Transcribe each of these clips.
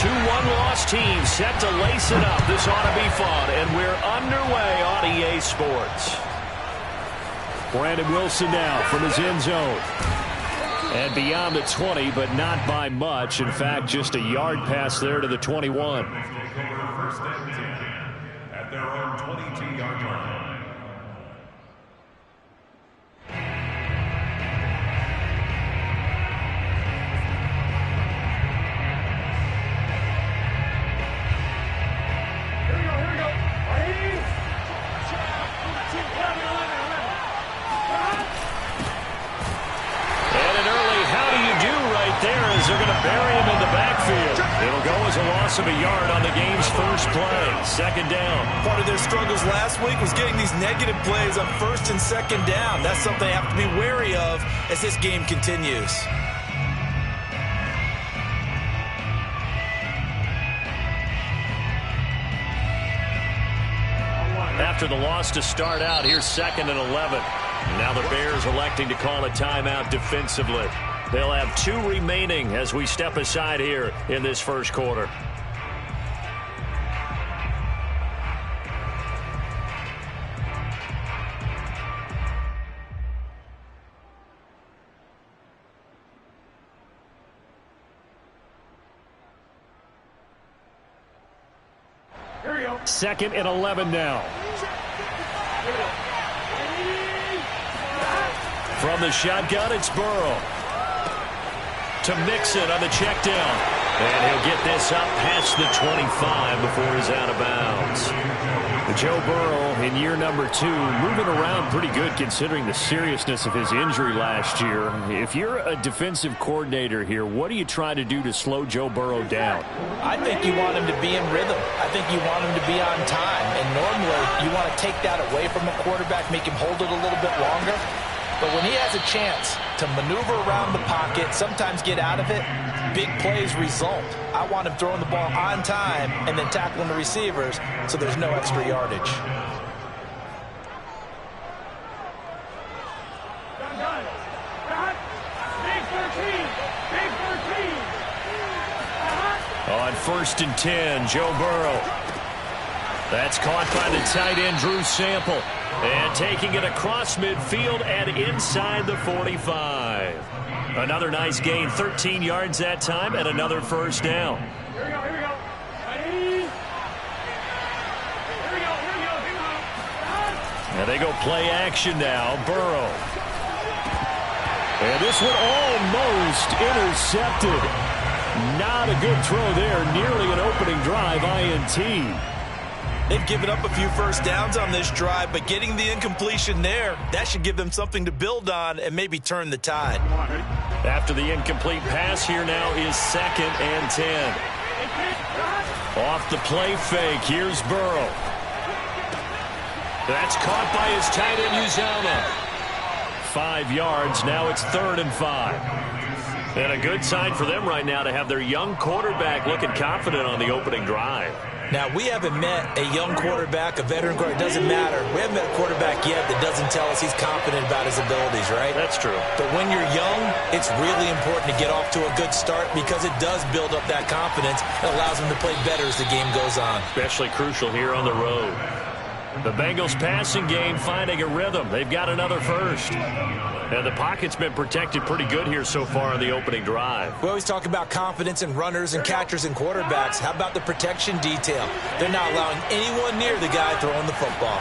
Two one-loss teams set to lace it up. This ought to be fun, and we're underway on EA Sports. Brandon Wilson now from his end zone. And beyond the 20, but not by much. In fact, just a yard pass there to the 21. First and 10 at their own 22-yard line. They're going to bury him in the backfield. It'll go as a loss of a yard on the game's first play. Second down. Part of their struggles last week was getting these negative plays on first and second down. That's something they have to be wary of as this game continues. After the loss to start out, here's 2nd and 11. Now the Bears electing to call a timeout defensively. They'll have 2 remaining as we step aside here in this first quarter. Here we go. 2nd and 11 now. From the shotgun, it's Burrow. To Mixon on the check down. And he'll get this up past the 25 before he's out of bounds. Joe Burrow in year number 2, moving around pretty good considering the seriousness of his injury last year. If you're a defensive coordinator here, what do you try to do to slow Joe Burrow down? I think you want him to be in rhythm. I think you want him to be on time. And normally you want to take that away from a quarterback, make him hold it a little bit longer. But when he has a chance to maneuver around the pocket, sometimes get out of it, big plays result. I want him throwing the ball on time and then tackling the receivers so there's no extra yardage. On 1st and 10, Joe Burrow. That's caught by the tight end, Drew Sample. And taking it across midfield and inside the 45. Another nice gain, 13 yards that time, and another first down. Here we go, here we go. Ready? Here we go, here we go, here we go. And they go play action now, Burrow. And this one almost intercepted. Not a good throw there, nearly an opening drive, INT. They've given up a few first downs on this drive, but getting the incompletion there, that should give them something to build on and maybe turn the tide. After the incomplete pass, here now is 2nd and 10. Off the play fake, here's Burrow. That's caught by his tight end, Uzama. 5 yards, now it's 3rd and 5. And a good sign for them right now to have their young quarterback looking confident on the opening drive. Now, we haven't met a young quarterback, a veteran quarterback. It doesn't matter. We haven't met a quarterback yet that doesn't tell us he's confident about his abilities, right? That's true. But when you're young, it's really important to get off to a good start because it does build up that confidence and allows him to play better as the game goes on. Especially crucial here on the road. The Bengals passing game finding a rhythm. They've got another first. And the pocket's been protected pretty good here so far on the opening drive. We always talk about confidence in runners and catchers and quarterbacks. How about the protection detail? They're not allowing anyone near the guy throwing the football.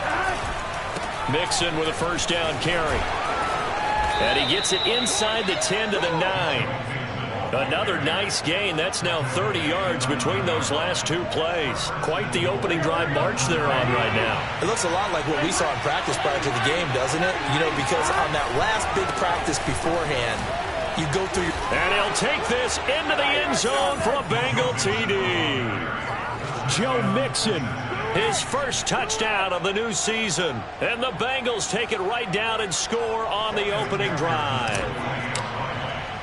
Mixon with a first down carry. And he gets it inside the 10 to the 9. Another nice gain. That's now 30 yards between those last 2 plays. Quite the opening drive march they're on right now. It looks a lot like what we saw in practice prior to the game, doesn't it? You know, because on that last big practice beforehand, you go through your... And he'll take this into the end zone for a Bengal TD. Joe Mixon, his first touchdown of the new season. And the Bengals take it right down and score on the opening drive.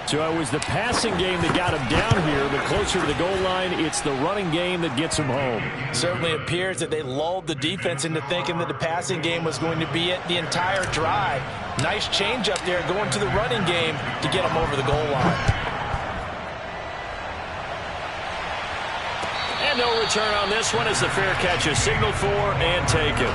So it was the passing game that got him down here, but closer to the goal line, it's the running game that gets him home. Certainly appears that they lulled the defense into thinking that the passing game was going to be it the entire drive. Nice change up there going to the running game to get him over the goal line. And no return on this one as the fair catch is signaled for and taken.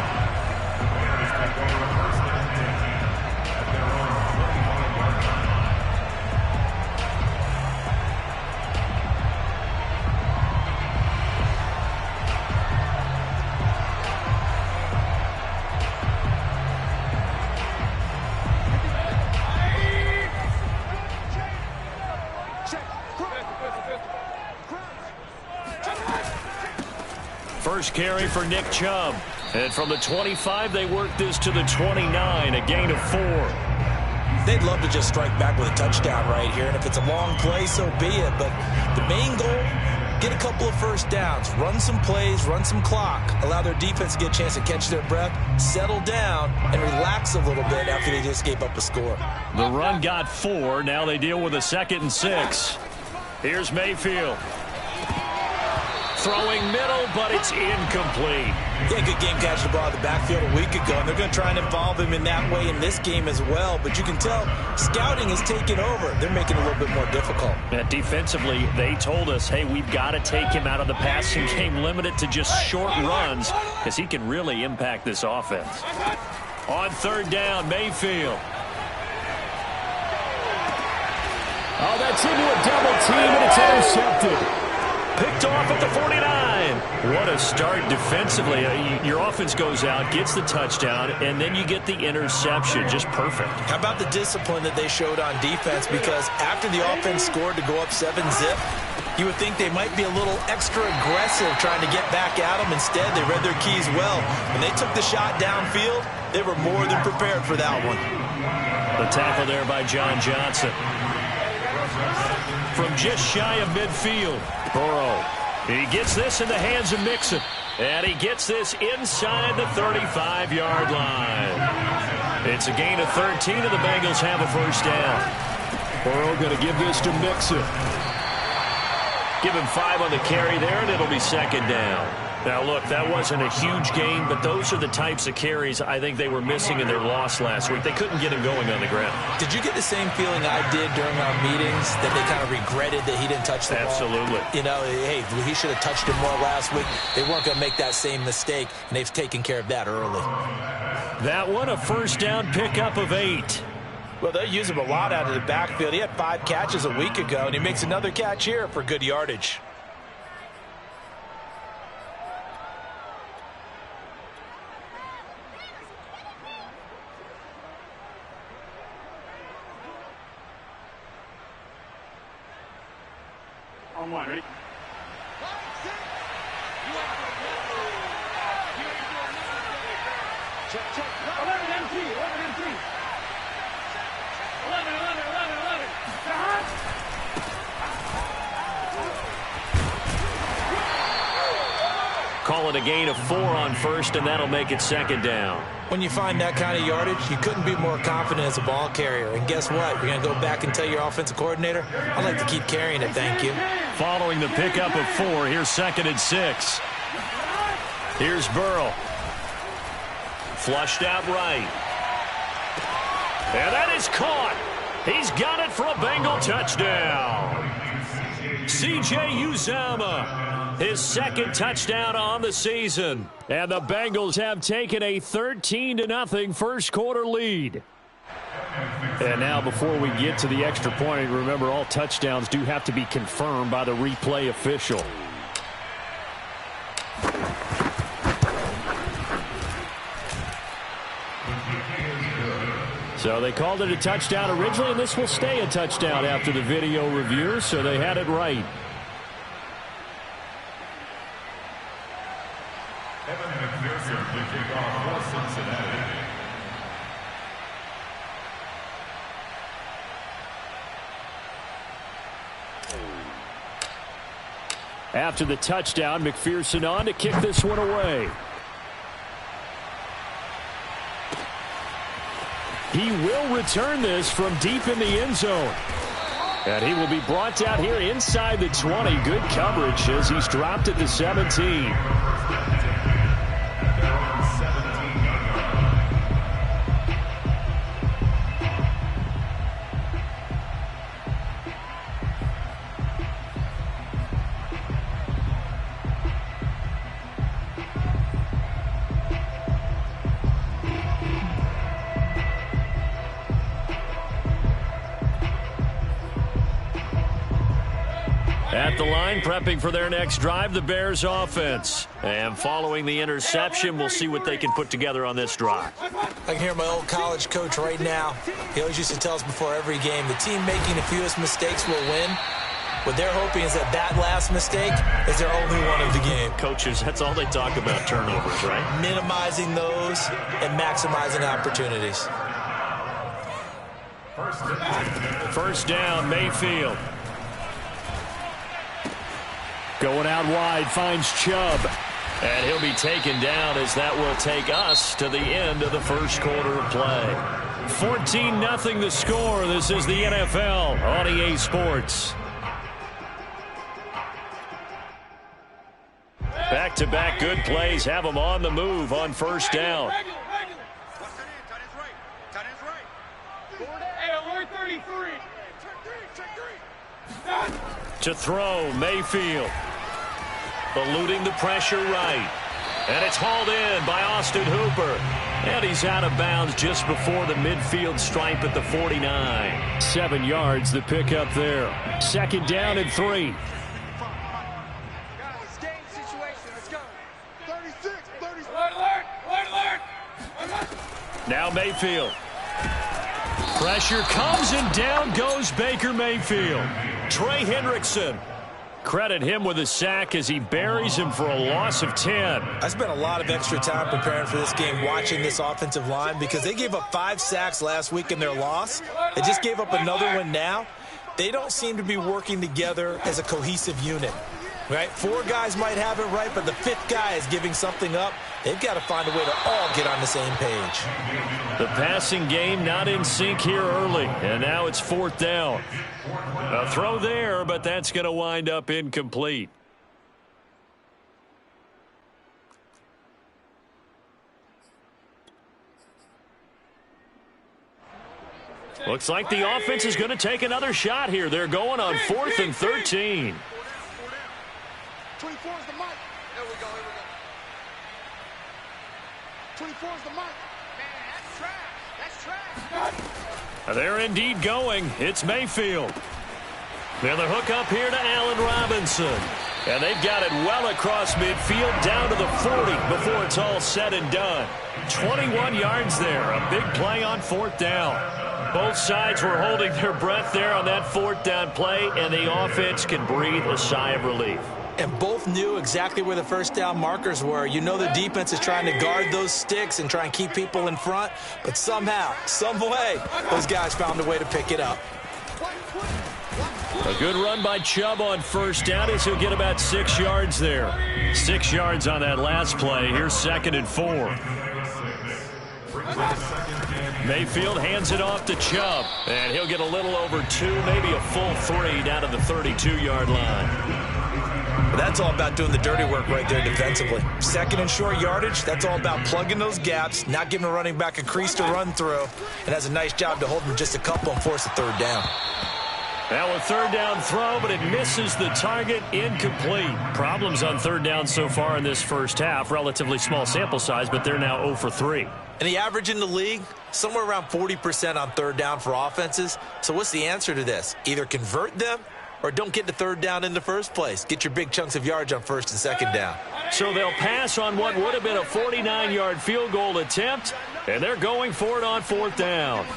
First carry for Nick Chubb. And from the 25, they work this to the 29, a gain of 4. They'd love to just strike back with a touchdown right here, and if it's a long play, so be it. But the main goal, get a couple of first downs, run some plays, run some clock, allow their defense to get a chance to catch their breath, settle down, and relax a little bit after they just gave up a score. The run got 4. Now they deal with a 2nd and 6. Here's Mayfield. Throwing middle, but it's incomplete. Yeah, good game catching the ball in the backfield a week ago, and they're going to try and involve him in that way in this game as well. But you can tell scouting has taken over. They're making it a little bit more difficult. Defensively, they told us, hey, we've got to take him out of the passing game, limit it to just short runs, because he can really impact this offense. On 3rd down, Mayfield. Oh, that's into a double team, and it's intercepted. Picked off at the 49. What a start defensively. Your offense goes out, gets the touchdown, and then you get the interception. Just perfect. How about the discipline that they showed on defense? Because after the offense scored to go up 7-zip, you would think they might be a little extra aggressive trying to get back at them. Instead, they read their keys well. When they took the shot downfield, they were more than prepared for that one. The tackle there by John Johnson. From just shy of midfield, Burrow. He gets this in the hands of Mixon. And he gets this inside the 35-yard line. It's a gain of 13, and the Bengals have a first down. Burrow going to give this to Mixon. Give him 5 on the carry there, and it'll be 2nd down. Now, look, that wasn't a huge gain, but those are the types of carries I think they were missing in their loss last week. They couldn't get him going on the ground. Did you get the same feeling I did during our meetings, that they kind of regretted that he didn't touch the ball? Absolutely. You know, hey, he should have touched him more last week. They weren't going to make that same mistake, and they've taken care of that early. That one, a first down pickup of 8. Well, they use him a lot out of the backfield. He had 5 catches a week ago, and he makes another catch here for good yardage. On 1, ready? Check, check. 11 MT, 11 MT. 11. Call it a gain of 4 on first, and that'll make it 2nd down. When you find that kind of yardage, you couldn't be more confident as a ball carrier. And guess what? You're going to go back and tell your offensive coordinator, I'd like to keep carrying it, thank you. Following the pickup of 4, here's 2nd and 6. Here's Burrow. Flushed out right. And that is caught. He's got it for a Bengal touchdown. C.J. Uzomah, his 2nd touchdown on the season. And the Bengals have taken a 13-0 first quarter lead. And now before we get to the extra point, remember all touchdowns do have to be confirmed by the replay official. So they called it a touchdown originally, and this will stay a touchdown after the video review, so they had it right. After the touchdown, McPherson on to kick this one away. He will return this from deep in the end zone. And he will be brought down here inside the 20. Good coverage as he's dropped at the 17. At the line, prepping for their next drive, the Bears offense. And following the interception, we'll see what they can put together on this drive. I can hear my old college coach right now. He always used to tell us before every game, the team making the fewest mistakes will win. What they're hoping is that last mistake is their only one of the game. Coaches, that's all they talk about, turnovers, right? Minimizing those and maximizing opportunities. First down, Mayfield. Going out wide, finds Chubb. And he'll be taken down as that will take us to the end of the first quarter of play. 14-0 the score. This is the NFL on EA Sports. Back-to-back good plays have them on the move on first down. To throw, Mayfield. Eluding the pressure right. And it's hauled in by Austin Hooper. And he's out of bounds just before the midfield stripe at the 49. 7 yards, the pickup there. Second down and 3. Now Mayfield. Pressure comes and down goes Baker Mayfield. Trey Hendrickson. Credit him with a sack as he buries him for a loss of 10. I spent a lot of extra time preparing for this game watching this offensive line because they gave up 5 sacks last week in their loss. They just gave up another one now. They don't seem to be working together as a cohesive unit. Right? 4 guys might have it right, but the 5th guy is giving something up. They've got to find a way to all get on the same page. The passing game not in sync here early, and now it's 4th down. A throw there, but that's going to wind up incomplete. Looks like the offense is going to take another shot here. They're going on 4th and 13. 24 is the mic. There we go, here we go. 24 is the mic. Man, that's trash. That's trash. They're indeed going. It's Mayfield. Now the hook up here to Allen Robinson. And they've got it well across midfield down to the 40 before it's all said and done. 21 yards there. A big play on 4th down. Both sides were holding their breath there on that 4th down play, and the offense can breathe a sigh of relief. And both knew exactly where the first down markers were. You know the defense is trying to guard those sticks and try and keep people in front. But somehow, some way, those guys found a way to pick it up. A good run by Chubb on first down as he'll get about 6 yards there. 6 yards on that last play. Here's 2nd and 4. Mayfield hands it off to Chubb. And he'll get a little over 2, maybe a full 3 down to the 32-yard line. But that's all about doing the dirty work right there defensively. 2nd and short yardage, that's all about plugging those gaps, not giving a running back a crease to run through, and has a nice job to hold him just a couple and force a 3rd down. Now a 3rd down throw, but it misses the target, incomplete. Problems on 3rd down so far in this first half. Relatively small sample size, but they're now 0 for 3. And the average in the league, somewhere around 40% on 3rd down for offenses. So what's the answer to this? Either convert them or don't get the 3rd down in the first place. Get your big chunks of yards on 1st and 2nd down. So they'll pass on what would have been a 49-yard field goal attempt, and they're going for it on 4th down.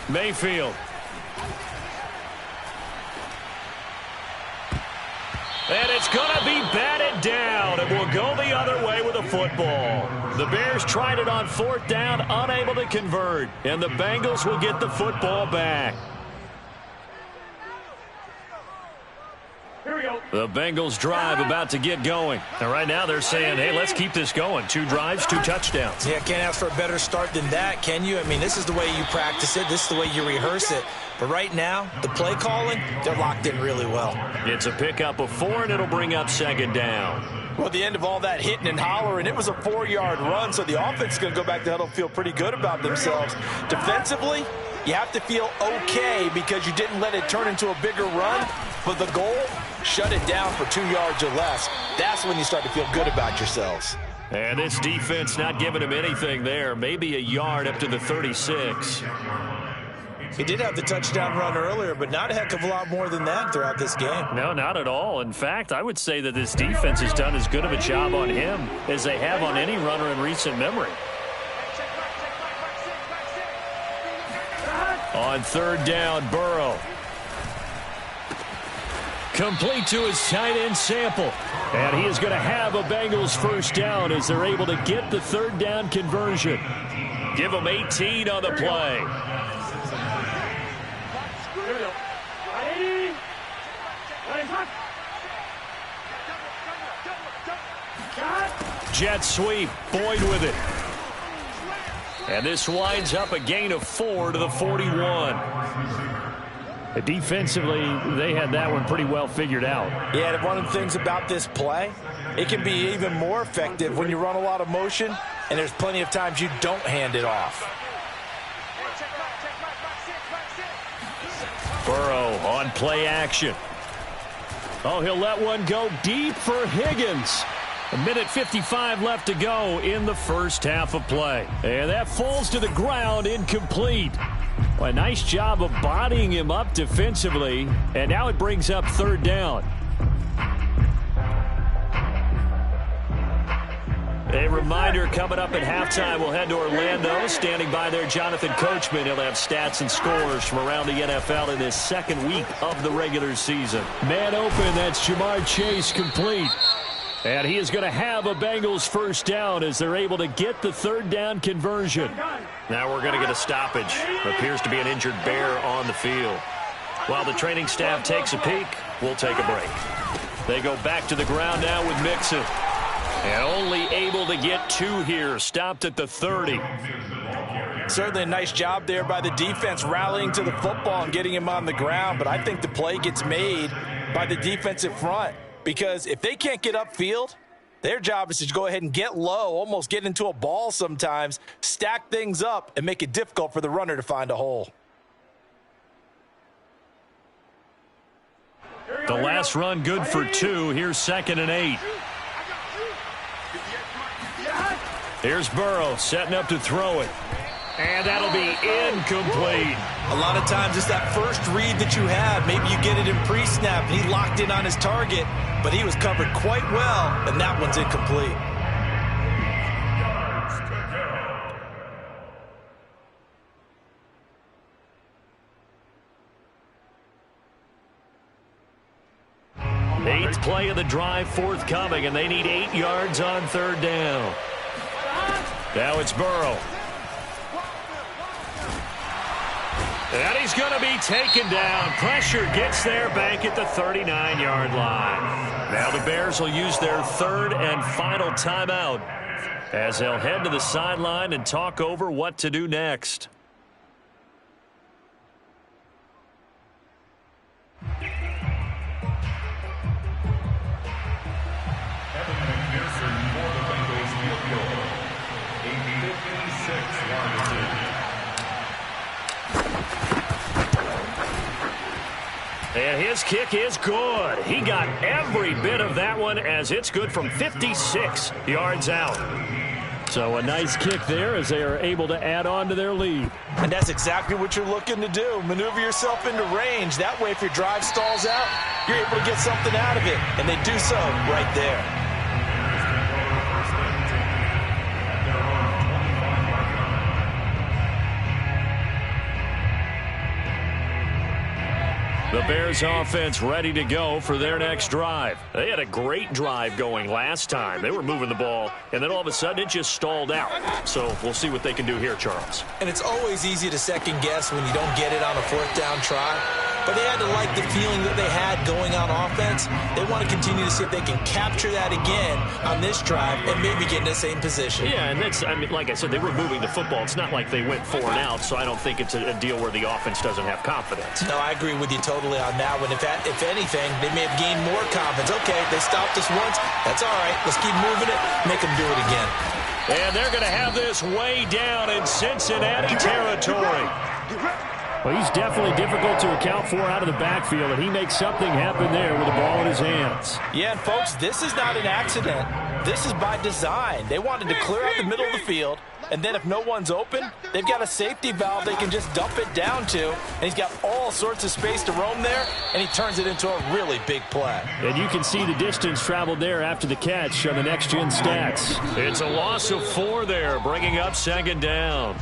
Mayfield. And it's going to be batted down. It will go the other way with a football. The Bears tried it on 4th down, unable to convert. And the Bengals will get the football back. Here we go. The Bengals drive about to get going. And right now they're saying, hey, let's keep this going. 2 drives, 2 touchdowns. Yeah, can't ask for a better start than that, can you? I mean, this is the way you practice it. This is the way you rehearse it. But right now, the play calling, they're locked in really well. It's a pickup of 4, and it'll bring up 2nd down. Well, at the end of all that hitting and hollering, it was a 4-yard run, so the offense is going to go back to huddle and feel pretty good about themselves. Defensively, you have to feel okay because you didn't let it turn into a bigger run. But the goal, shut it down for 2 yards or less. That's when you start to feel good about yourselves. And this defense not giving him anything there. Maybe a yard up to the 36. He did have the touchdown run earlier, but not a heck of a lot more than that throughout this game. No, not at all. In fact, I would say that this defense has done as good of a job on him as they have on any runner in recent memory. On third down, Burrow. Complete to his tight end Sample. And he is going to have a Bengals first down as they're able to get the third down conversion. Give them 18 on the play. Jet sweep, Boyd with it. And this winds up a gain of 4 to the 41. Defensively, they had that one pretty well figured out. Yeah, and one of the things about this play, it can be even more effective when you run a lot of motion, and there's plenty of times you don't hand it off. Burrow on play action. Oh, he'll let one go deep for Higgins. 1:55 left to go in the first half of play. And that falls to the ground, incomplete. Well, a nice job of bodying him up defensively. And now it brings up third down. A reminder, coming up at halftime, we'll head to Orlando. Standing by there, Jonathan Coachman. He'll have stats and scores from around the NFL in his second week of the regular season. Man open, that's Jamar Chase, complete. And he is going to have a Bengals first down as they're able to get the third down conversion. Now we're going to get a stoppage. Appears to be an injured Bear on the field. While the training staff takes a peek, we'll take a break. They go back to the ground now with Mixon. And only able to get 2 here. Stopped at the 30. Certainly a nice job there by the defense rallying to the football and getting him on the ground. But I think the play gets made by the defensive front. Because if they can't get upfield, their job is to go ahead and get low, almost get into a ball sometimes, stack things up, and make it difficult for the runner to find a hole. The last run good for 2. Here's 2nd and 8. Here's Burrow setting up to throw it. And that'll be incomplete. A lot of times it's that first read that you have. Maybe you get it in pre-snap, and he locked in on his target, but he was covered quite well, and that one's incomplete. Eighth play of the drive forthcoming, and they need 8 yards on third down. Now it's Burrow. And he's going to be taken down. Pressure gets there back at the 39-yard line. Now the Bears will use their third and final timeout as they'll head to the sideline and talk over what to do next. And his kick is good. He got every bit of that one as it's good from 56 yards out. So a nice kick there as they are able to add on to their lead. And that's exactly what you're looking to do. Maneuver yourself into range. That way if your drive stalls out, you're able to get something out of it. And they do so right there. The Bears offense ready to go for their next drive. They had a great drive going last time. They were moving the ball, and then all of a sudden it just stalled out. So we'll see what they can do here, Charles. And it's always easy to second guess when you don't get it on a fourth down try. But they had to like the feeling that they had going on offense. They want to continue to see if they can capture that again on this drive and maybe get in the same position. Yeah, and that's, I mean, like I said, they were moving the football. It's not like they went 4 and out, so I don't think it's a deal where the offense doesn't have confidence. No, I agree with you totally on that one. If anything, they may have gained more confidence. Okay, they stopped us once. That's all right. Let's keep moving it. Make them do it again. And they're going to have this way down in Cincinnati territory. Well, he's definitely difficult to account for out of the backfield, and he makes something happen there with the ball in his hands. Yeah, and folks, this is not an accident. This is by design. They wanted to clear out the middle of the field, And then if no one's open, they've got a safety valve they can just dump it down to. And he's got all sorts of space to roam there, and he turns it into a really big play. And you can see the distance traveled there after the catch on the next-gen stats. It's a loss of 4 there, bringing up second down.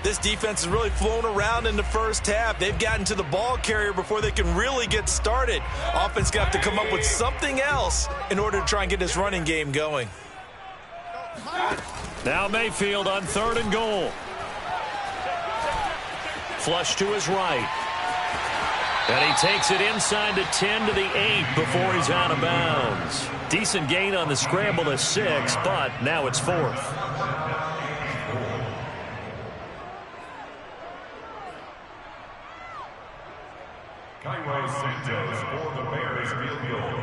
This defense has really flown around in the first half. They've gotten to the ball carrier before they can really get started. Offense got to come up with something else in order to try and get this running game going. Now Mayfield on 3rd and goal. Flush to his right. And he takes it inside the 10 to the 8 before he's out of bounds. Decent gain on the scramble to 6, but now it's 4th. Cairo Santos for the Bears field goal.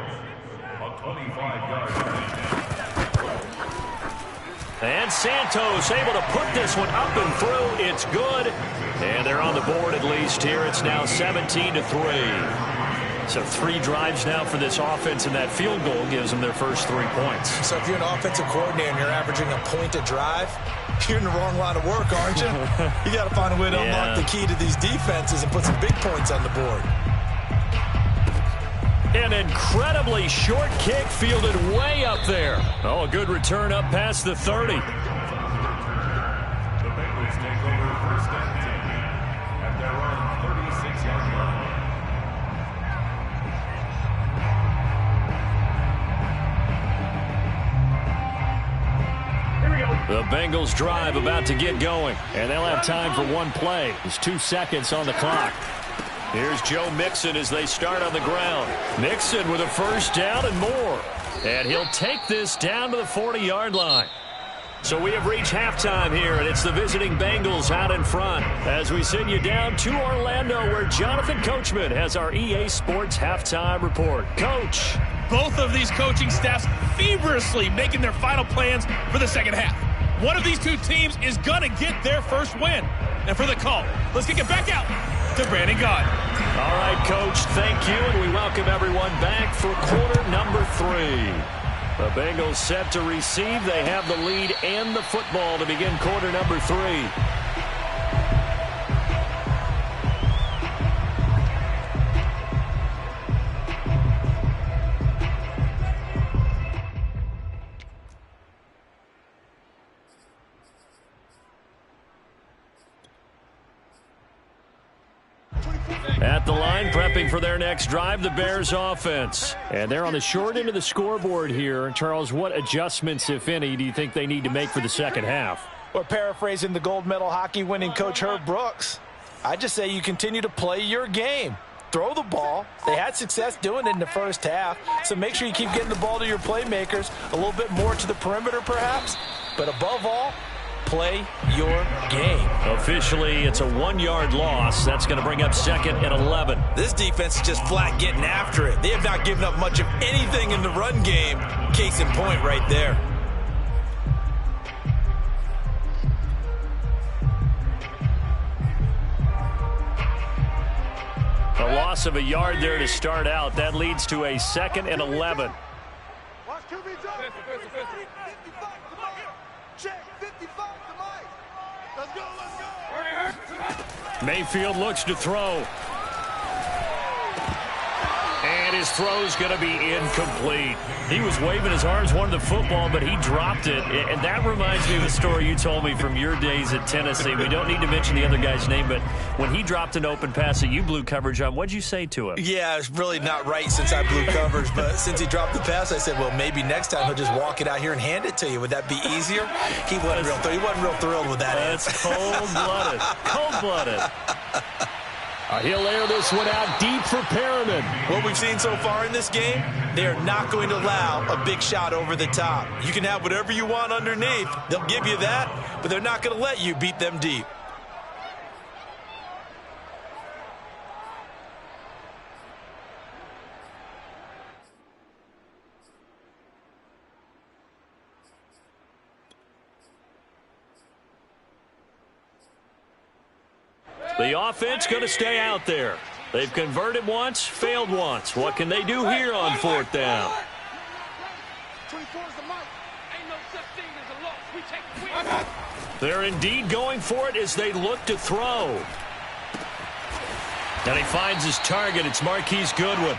A 25-yard line. And Santos able to put this one up and through. It's good. And they're on the board at least here. It's now 17-3. So 3 drives now for this offense, and that field goal gives them their first 3 points. So if you're an offensive coordinator and you're averaging a point a drive, you're in the wrong line of work, aren't you? You got to find a way to unlock the key to these defenses and put some big points on the board. An incredibly short kick fielded way up there. Oh, a good return up past the 30. The Bengals take over 1st and 10 at their own 36-yard line. Here we go. The Bengals drive about to get going, and they'll have time for 1 play. There's 2 seconds on the clock. Here's Joe Mixon as they start on the ground. Mixon with a first down and more. And he'll take this down to the 40-yard line. So we have reached halftime here, and it's the visiting Bengals out in front as we send you down to Orlando, where Jonathan Coachman has our EA Sports halftime report. Coach. Both of these coaching staffs feverishly making their final plans for the second half. One of these 2 teams is going to get their first win. And for the call, let's kick it back out to Brandon Gaudin. All right, Coach, thank you, and we welcome everyone back for quarter number 3. The Bengals set to receive. They have the lead and the football to begin quarter number 3. At the line, prepping for their next drive, the Bears offense. And they're on the short end of the scoreboard here. Charles, what adjustments, if any, do you think they need to make for the second half? Or paraphrasing the gold medal hockey winning coach Herb Brooks, I just say you continue to play your game. Throw the ball. They had success doing it in the first half, so make sure you keep getting the ball to your playmakers, a little bit more to the perimeter perhaps, but above all, play your game. Officially, it's a 1-yard loss. That's going to bring up 2nd and 11. This defense is just flat getting after it. They have not given up much of anything in the run game. Case in point right there. A loss of a yard there to start out. That leads to a 2nd and 11. Watch QB drop. 55 to Mike. Check. 55 to Mike. Let's go, let's go. Mayfield looks to throw. And his throw's going to be incomplete. He was waving his arms, wanted the football, but he dropped it. And that reminds me of a story you told me from your days at Tennessee. We don't need to mention the other guy's name, but when he dropped an open pass that you blew coverage on, what'd you say to him? Yeah, it's really not right since I blew coverage, but since he dropped the pass, I said, well, maybe next time he'll just walk it out here and hand it to you. Would that be easier? He wasn't real thrilled with that. That's cold-blooded. Cold-blooded. He'll air this one out deep for Perriman. What we've seen so far in this game, they are not going to allow a big shot over the top. You can have whatever you want underneath. They'll give you that, but they're not going to let you beat them deep. The offense going to stay out there. They've converted once, failed once. What can they do here on 4th down? 24 is the mark. Ain't no such thing as a loss. We take the win. They're indeed going for it as they look to throw. And he finds his target. It's Marquise Goodwin.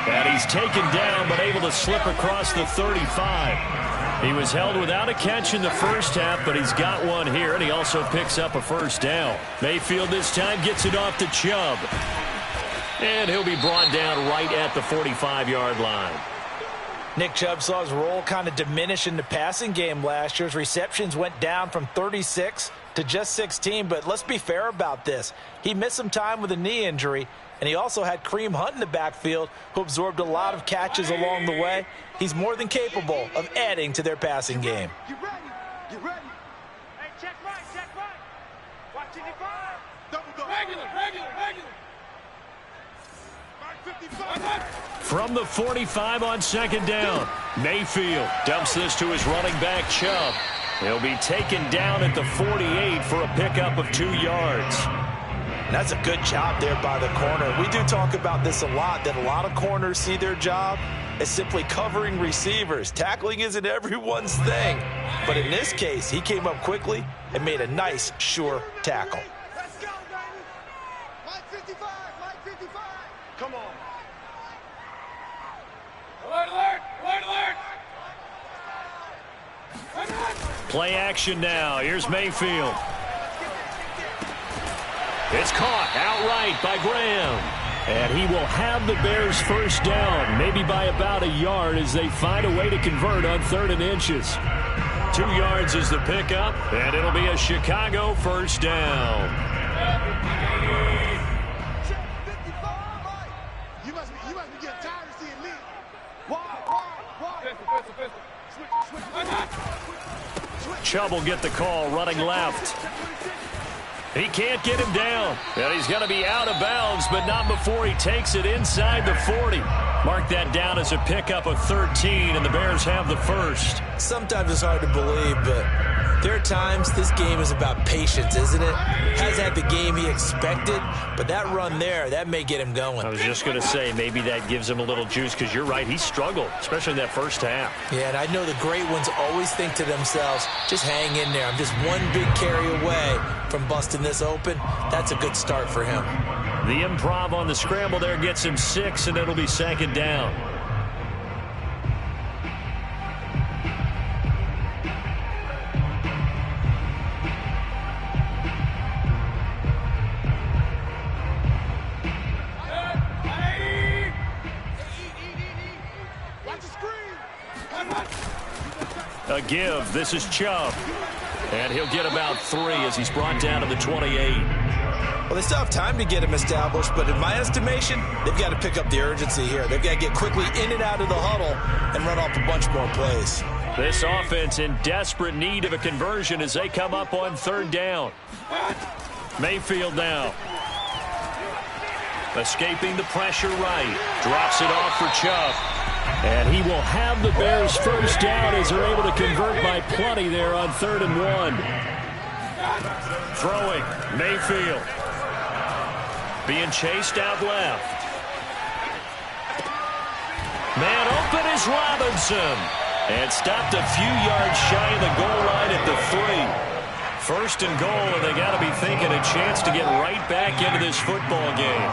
And he's taken down but able to slip across the 35. He was held without a catch in the first half, but he's got one here, and he also picks up a first down. Mayfield this time gets it off to Chubb. And he'll be brought down right at the 45-yard line. Nick Chubb saw his role kind of diminish in the passing game last year. His receptions went down from 36 to just 16, but let's be fair about this. He missed some time with a knee injury, and he also had Kareem Hunt in the backfield, who absorbed a lot of catches along the way. He's more than capable of adding to their passing game. Get ready. Get ready. Hey, check right, check right. Watch it, five. Double. Regular. Mark 55. From the 45 on second down, Mayfield dumps this to his running back, Chubb. He'll be taken down at the 48 for a pickup of 2 yards. That's a good job there by the corner. We do talk about this a lot, that a lot of corners see their job as simply covering receivers. Tackling isn't everyone's thing. But in this case, he came up quickly and made a nice, sure tackle. Let's go, baby. Mike 55. Mike 55. Come on. Alert. Play action now. Here's Mayfield. It's caught outright by Graham. And he will have the Bears first down, maybe by about a yard as they find a way to convert on 3rd and inches. 2 yards is the pickup, and it'll be a Chicago first down. Check 55. Mike. You must be getting tired of seeing me. Why? Switch. Chubb will get the call running left. He can't get him down. And he's going to be out of bounds, but not before he takes it inside the 40. Mark that down as a pickup of 13, and the Bears have the first. Sometimes it's hard to believe, but there are times this game is about patience, isn't it? Has had the game he expected, but that run there, that may get him going. I was just going to say, maybe that gives him a little juice, because you're right, he struggled, especially in that first half. Yeah, and I know the great ones always think to themselves, just hang in there. I'm just one big carry away from busting this open. That's a good start for him. The improv on the scramble there gets him 6, and it'll be second down. Watch the screen. A give. This is Chubb. And he'll get about 3 as he's brought down to the 28. Well, they still have time to get him established, but in my estimation, they've got to pick up the urgency here. They've got to get quickly in and out of the huddle and run off a bunch more plays. This offense in desperate need of a conversion as they come up on 3rd down. Mayfield now. Escaping the pressure right. Drops it off for Chubb. And he will have the Bears first down as they're able to convert by plenty there on 3rd and 1. Throwing, Mayfield. Being chased out left. Man open is Robinson. And stopped a few yards shy of the goal line at the 3. 1st and goal, and they got to be thinking a chance to get right back into this football game.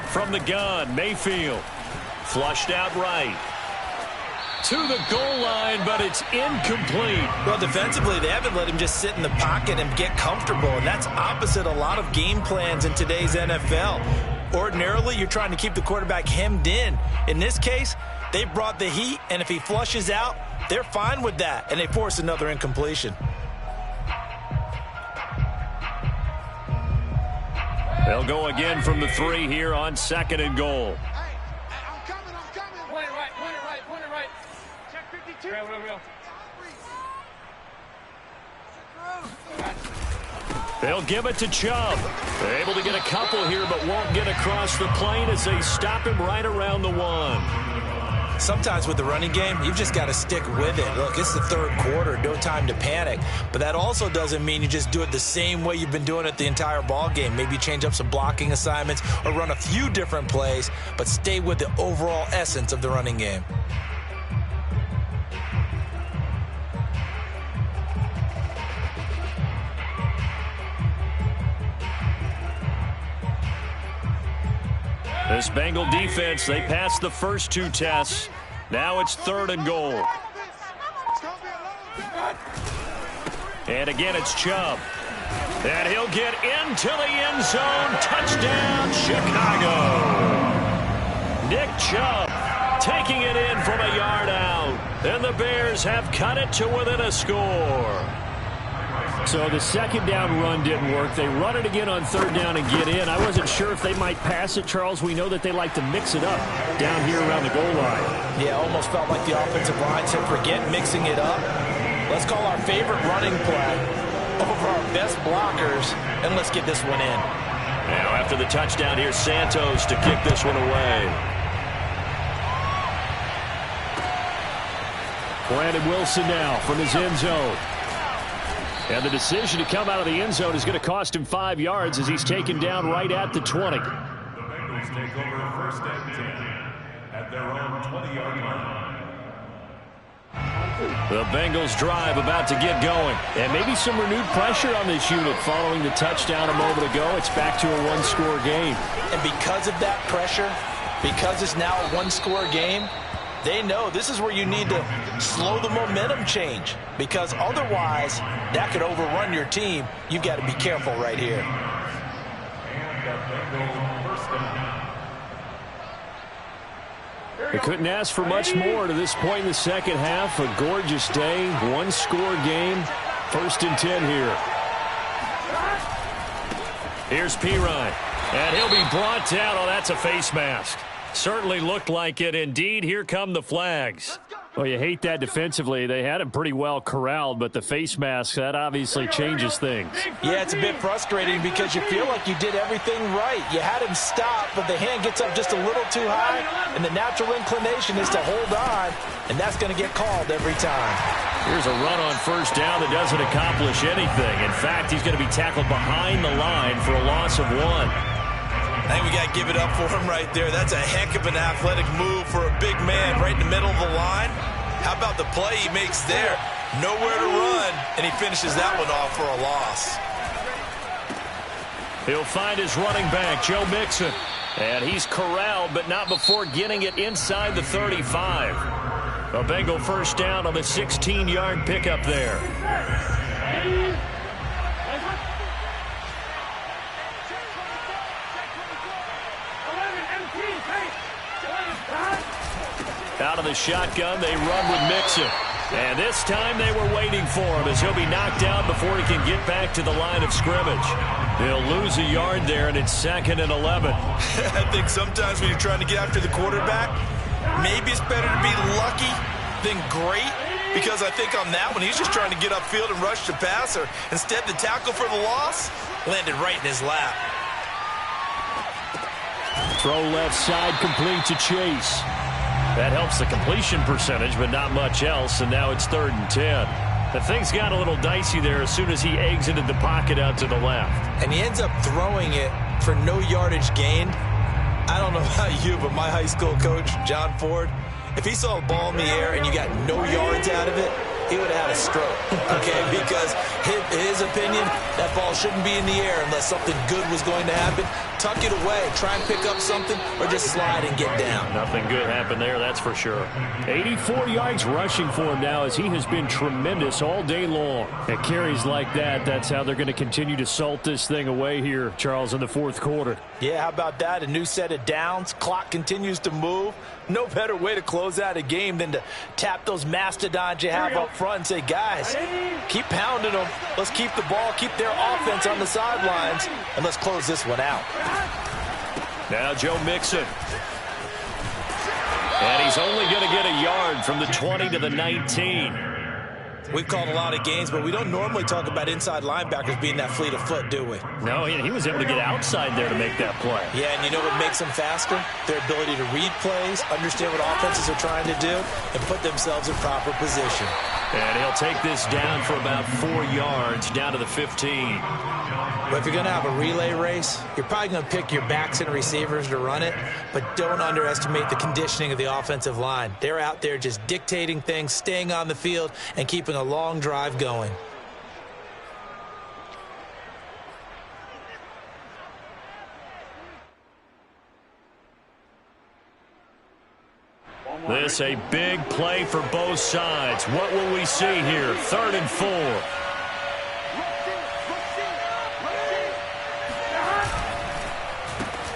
From the gun, Mayfield. Flushed out right. To the goal line, but it's incomplete. Well, defensively, they haven't let him just sit in the pocket and get comfortable, and that's opposite a lot of game plans in today's NFL. Ordinarily, you're trying to keep the quarterback hemmed in. In this case, they brought the heat, and if he flushes out, they're fine with that, and they force another incompletion. They'll go again from the 3 here on 2nd and goal. Hey, I'm coming. Point it right. Check 52. Real. They'll give it to Chubb. They're able to get a couple here, but won't get across the plane as they stop him right around the 1. Sometimes with the running game, you've just got to stick with it. Look, it's the 3rd quarter, no time to panic. But that also doesn't mean you just do it the same way you've been doing it the entire ball game. Maybe change up some blocking assignments or run a few different plays, but stay with the overall essence of the running game. This Bengal defense, they passed the first 2 tests. Now it's 3rd and goal. And again, it's Chubb. And he'll get into the end zone. Touchdown, Chicago. Nick Chubb taking it in from a yard out. And the Bears have cut it to within a score. So the second down run didn't work. They run it again on 3rd down and get in. I wasn't sure if they might pass it, Charles. We know that they like to mix it up down here around the goal line. Yeah, almost felt like the offensive line said, forget mixing it up. Let's call our favorite running play over our best blockers, and let's get this one in. Now after the touchdown, here's Santos to kick this one away. Brandon Wilson now from his end zone. And the decision to come out of the end zone is going to cost him 5 yards as he's taken down right at the 20. The Bengals take over 1st and 10 at their own 20-yard line. The Bengals drive about to get going. And maybe some renewed pressure on this unit following the touchdown a moment ago. It's back to a 1-score game. And because of that pressure, because it's now a 1-score game, they know this is where you need to slow the momentum change, because otherwise that could overrun your team. You've got to be careful right here. And the Bengals 1st down. They couldn't ask for much more to this point in the second half. A gorgeous day, 1-score game. 1st and 10 here. Here's Pirine. And he'll be brought down. Oh, that's a face mask. Certainly looked like it. Indeed, here come the flags. Well, you hate that defensively. They had him pretty well corralled, but the face mask, that obviously changes things. Yeah, it's a bit frustrating because you feel like you did everything right. You had him stop, but the hand gets up just a little too high, and the natural inclination is to hold on, and that's going to get called every time. Here's a run on 1st down that doesn't accomplish anything. In fact, he's going to be tackled behind the line for a loss of 1. I think we got to give it up for him right there. That's a heck of an athletic move for a big man right in the middle of the line. How about the play he makes there? Nowhere to run, and he finishes that one off for a loss. He'll find his running back, Joe Mixon. And he's corralled, but not before getting it inside the 35. A Bengal 1st down on the 16-yard pickup there. Out of the shotgun, they run with Mixon. And this time they were waiting for him as he'll be knocked out before he can get back to the line of scrimmage. He'll lose a yard there, and it's 2nd and 11. I think sometimes when you're trying to get after the quarterback, maybe it's better to be lucky than great, because I think on that one, he's just trying to get upfield and rush the passer. Instead, the tackle for the loss landed right in his lap. Throw left side, complete to Chase. That helps the completion percentage, but not much else, and now it's 3rd and 10. The things got a little dicey there as soon as he exited the pocket out to the left. And he ends up throwing it for no yardage gain. I don't know about you, but my high school coach, John Ford, if he saw a ball in the air and you got no yards out of it, he would have had a stroke, okay? Because his opinion, that ball shouldn't be in the air unless something good was going to happen. Tuck it away, try and pick up something, or just slide and get down. Nothing good happened there, that's for sure. 84 yards rushing for him now as he has been tremendous all day long. At carries like that, that's how they're going to continue to salt this thing away here, Charles, in the 4th quarter. Yeah, how about that? A new set of downs. Clock continues to move. No better way to close out a game than to tap those mastodons you have up front and say, guys, keep pounding them. Let's keep the ball, keep their offense on the sidelines, and let's close this one out. Now Joe Mixon. And he's only going to get a yard from the 20 to the 19. We've called a lot of games, but we don't normally talk about inside linebackers being that fleet of foot, do we? No, he was able to get outside there to make that play. Yeah, and you know what makes them faster? Their ability to read plays, understand what offenses are trying to do, and put themselves in proper position. And he'll take this down for about 4 yards, down to the 15. But if you're going to have a relay race, you're probably going to pick your backs and receivers to run it, but don't underestimate the conditioning of the offensive line. They're out there just dictating things, staying on the field, and keeping a long drive going. This a big play for both sides. What will we see here? 3rd and 4.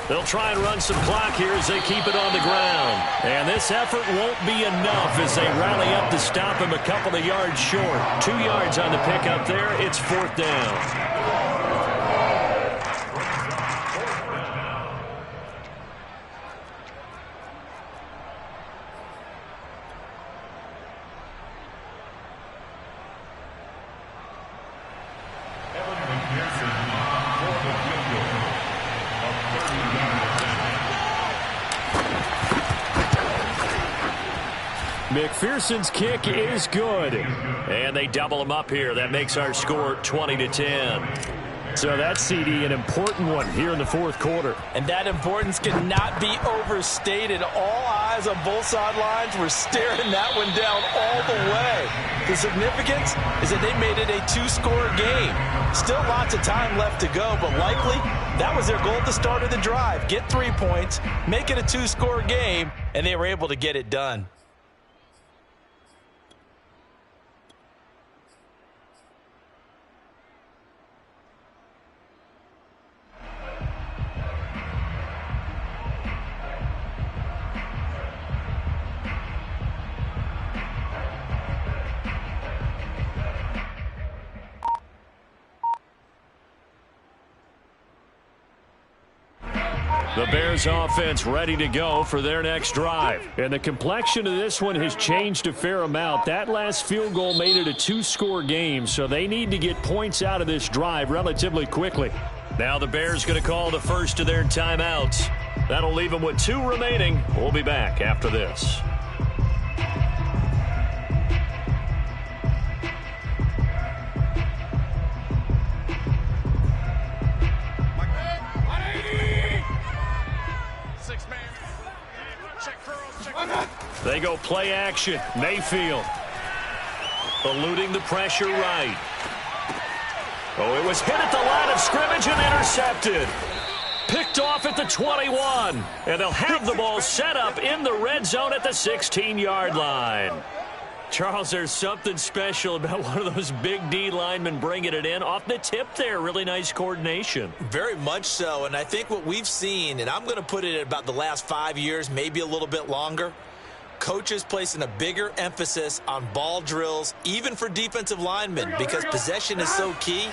They'll try and run some clock here as they keep it on the ground. And this effort won't be enough as they rally up to stop him a couple of yards short. 2 yards on the pickup there. It's 4th down. McPherson's kick is good. And they double him up here. That makes our score 20-10. So that's, CD, an important one here in the 4th quarter. And that importance cannot be overstated. All eyes on both sidelines were staring that one down all the way. The significance is that they made it a 2-score game. Still lots of time left to go, but likely that was their goal at the start of the drive. Get 3 points, make it a 2-score game, and they were able to get it done. The Bears offense ready to go for their next drive. And the complexion of this one has changed a fair amount. That last field goal made it a 2-score game, so they need to get points out of this drive relatively quickly. Now the Bears going to call the first of their timeouts. That'll leave them with 2 remaining. We'll be back after this. They go play action. Mayfield eluding the pressure right. Oh, it was hit at the line of scrimmage and intercepted. Picked off at the 21. And they'll have the ball set up in the red zone at the 16-yard line. Charles, there's something special about one of those big D linemen bringing it in off the tip there. Really nice coordination. Very much so, and I think what we've seen, and I'm going to put it at about the last 5 years, maybe a little bit longer, coaches placing a bigger emphasis on ball drills, even for defensive linemen, because possession is so key.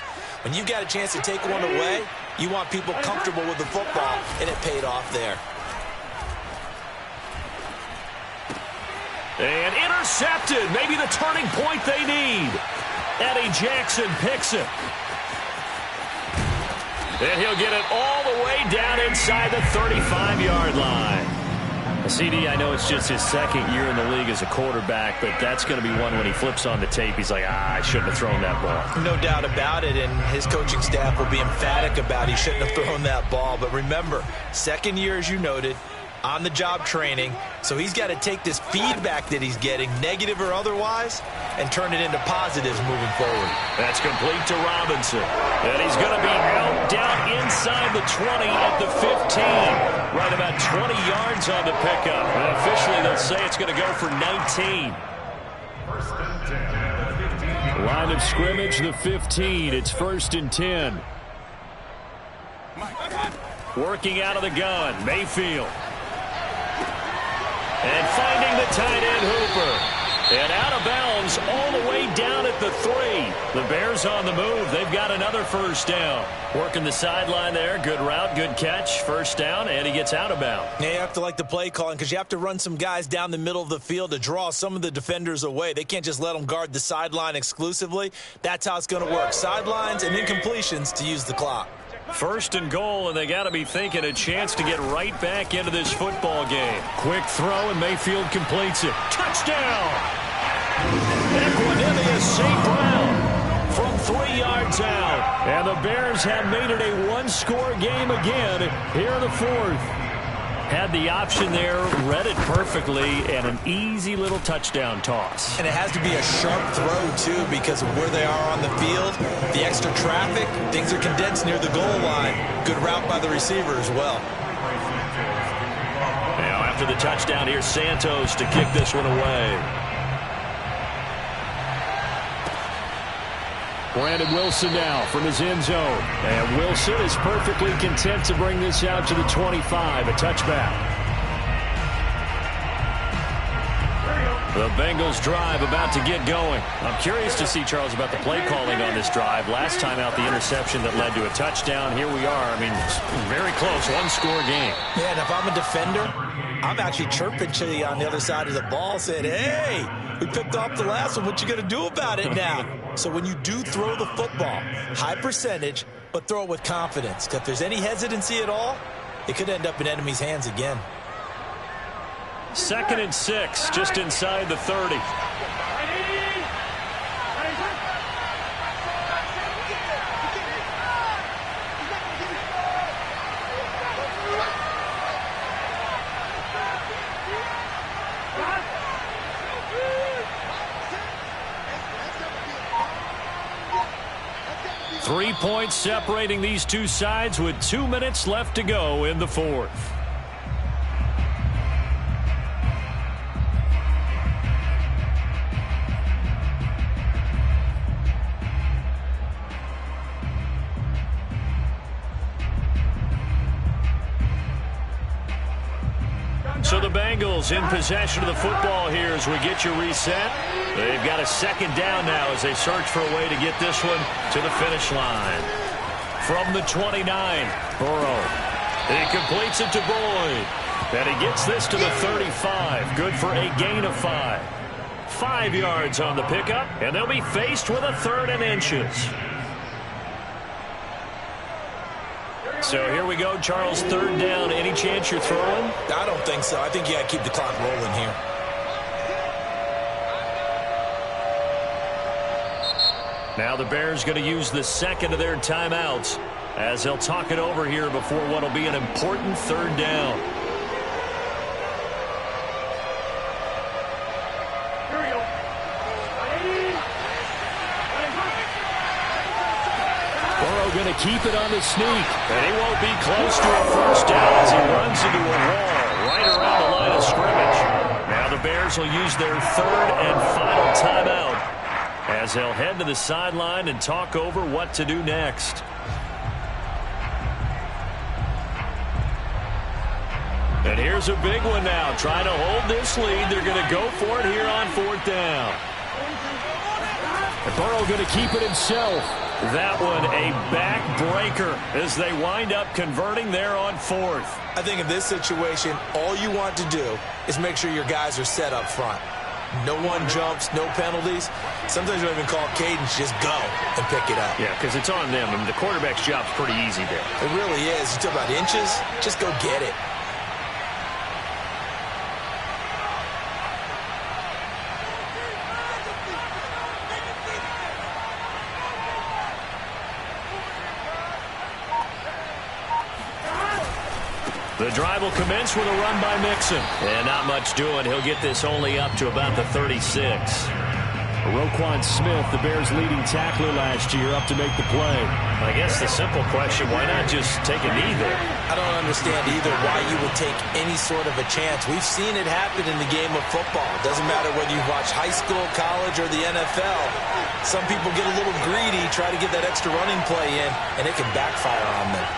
When you've got a chance to take one away, you want people comfortable with the football, and it paid off there. And intercepted. Maybe the turning point they need. Eddie Jackson picks it. And he'll get it all the way down inside the 35-yard line. CD, I know it's just his 2nd year in the league as a quarterback, but that's going to be one when he flips on the tape, he's like, I shouldn't have thrown that ball. No doubt about it, and his coaching staff will be emphatic about he shouldn't have thrown that ball. But remember, 2nd year, as you noted, on-the-job training, so he's got to take this feedback that he's getting, negative or otherwise, and turn it into positives moving forward. That's complete to Robinson. And he's going to be out down inside the 20 at the 15. Right about 20 yards on the pickup. And officially, they'll say it's going to go for 19. Line of scrimmage, the 15. It's 1st and 10. Working out of the gun, Mayfield. And finding the tight end Hooper. And out of bounds all the way down at the 3. The Bears on the move. They've got another 1st down. Working the sideline there. Good route, good catch. 1st down, and he gets out of bounds. Yeah, you have to like the play calling because you have to run some guys down the middle of the field to draw some of the defenders away. They can't just let them guard the sideline exclusively. That's how it's going to work. Sidelines and incompletions to use the clock. 1st and goal, and they got to be thinking a chance to get right back into this football game. Quick throw, and Mayfield completes it. Touchdown! Equanimous St. Brown from 3 yards out. And the Bears have made it a 1-score game again here in the 4th. Had the option there, read it perfectly, and an easy little touchdown toss. And it has to be a sharp throw, too, because of where they are on the field. The extra traffic, things are condensed near the goal line. Good route by the receiver as well. Now after the touchdown. Here's Santos to kick this one away. Brandon Wilson now from his end zone. And Wilson is perfectly content to bring this out to the 25, a touchback. The Bengals drive about to get going. I'm curious to see, Charles, about the play calling on this drive. Last time out, the interception that led to a touchdown. Here we are. I mean, very close, one-score game. Yeah, and if I'm a defender, I'm actually chirping to you on the other side of the ball, saying, hey, we picked off the last one. What you going to do about it now? So when you do throw the football, high percentage, but throw it with confidence. Because if there's any hesitancy at all, it could end up in enemy's hands again. 2nd and 6, just inside the 30. Three points separating these two sides with 2 minutes left to go in the fourth. So the Bengals in possession of the football here as we get you reset. They've got a 2nd down now as they search for a way to get this one to the finish line. From the 29, Burrow. He completes it to Boyd. And he gets this to the 35. Good for a gain of 5. 5 yards on the pickup, and they'll be faced with a 3rd and inches. So here we go, Charles, 3rd down. Any chance you're throwing? I don't think so. I think you got to keep the clock rolling here. Now the Bears going to use the 2nd of their timeouts as they'll talk it over here before what will be an important 3rd down. Going to keep it on the sneak. And he won't be close to a 1st down as he runs into a wall right around the line of scrimmage. Now the Bears will use their 3rd and final timeout as they'll head to the sideline and talk over what to do next. And here's a big one now. Trying to hold this lead. They're going to go for it here on 4th down. And Burrow going to keep it himself. That one a backbreaker as they wind up converting there on 4th. I think in this situation, all you want to do is make sure your guys are set up front. No one jumps, no penalties. Sometimes you don't even call cadence, just go and pick it up. Yeah, because it's on them. I mean, the quarterback's job's pretty easy there. It really is. You talk about inches, just go get it. The drive will commence with a run by Mixon. And not much doing. He'll get this only up to about the 36. Roquan Smith, the Bears' leading tackler last year, up to make the play. I guess the simple question, why not just take a knee there? I don't understand either why you would take any sort of a chance. We've seen it happen in the game of football. It doesn't matter whether you watch high school, college, or the NFL. Some people get a little greedy, try to get that extra running play in, and it can backfire on them.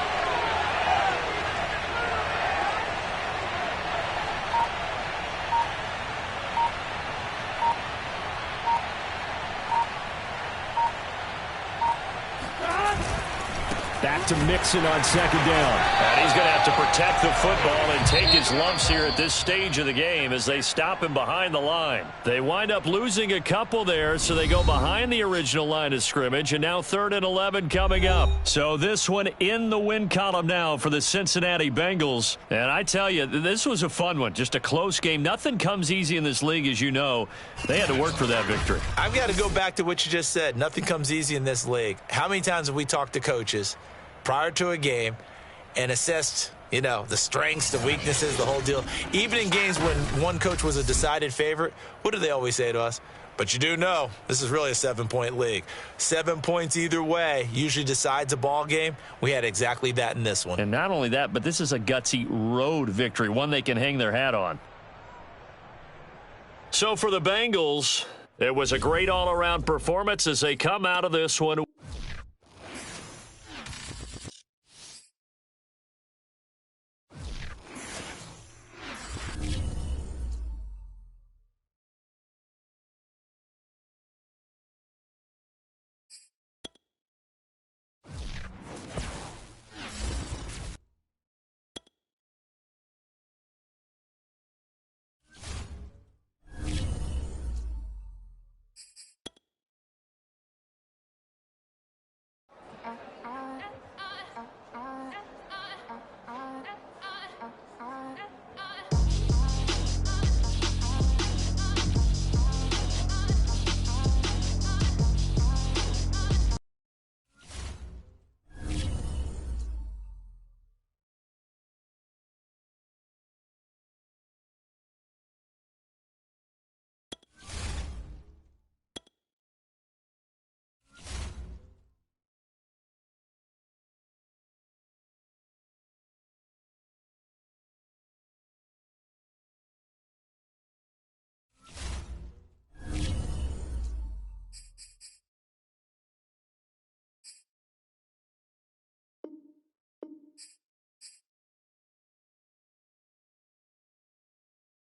Back to Mixon on 2nd down. And he's going to have to protect the football and take his lumps here at this stage of the game as they stop him behind the line. They wind up losing a couple there, so they go behind the original line of scrimmage, and now 3rd and 11 coming up. So this one in the win column now for the Cincinnati Bengals. And I tell you, this was a fun one, just a close game. Nothing comes easy in this league, as you know. They had to work for that victory. I've got to go back to what you just said. Nothing comes easy in this league. How many times have we talked to coaches prior to a game and assessed, you know, the strengths, the weaknesses, the whole deal? Even in games when one coach was a decided favorite, what do they always say to us? But you do know this is really a 7-point league. 7 points either way usually decides a ball game. We had exactly that in this one. And not only that, but this is a gutsy road victory, one they can hang their hat on. So for the Bengals, it was a great all-around performance as they come out of this one.